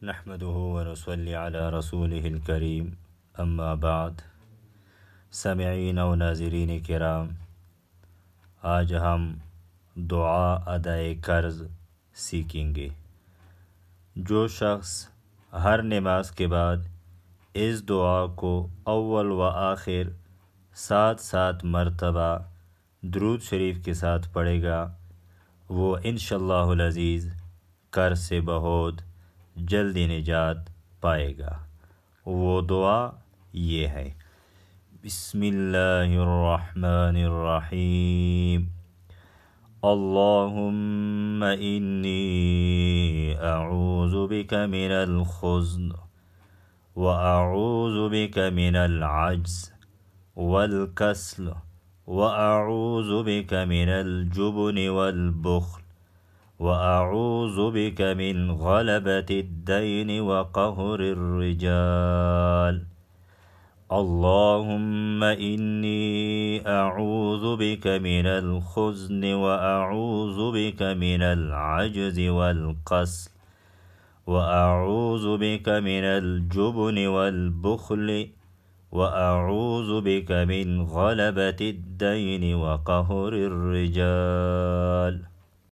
نحمده ونصلي على رسوله الكريم اما بعد۔ سامعین و ناظرین کرام، آج ہم دعا ادائے قرض سیکھیں گے۔ جو شخص ہر نماز کے بعد اس دعا کو اول و آخر 7 مرتبہ درود شریف کے ساتھ پڑھے گا، وہ انشاءاللہ العزیز قرض سے بہت جلدی نجات پائے گا۔ وہ دعا یہ ہے: بسم اللہ الرحمن الرحیم، اللہم انی اعوذ بک من الخزن واعوذ بک من العجز والکسل واعوذ بک من الجبن والبخل وأعوذ بك من غلبة الدين وقهر الرجال، اللهم إني أعوذ بك من الخزن وأعوذ بك من العجز والكسل وأعوذ بك من الجبن والبخل وأعوذ بك من غلبة الدين وقهر الرجال۔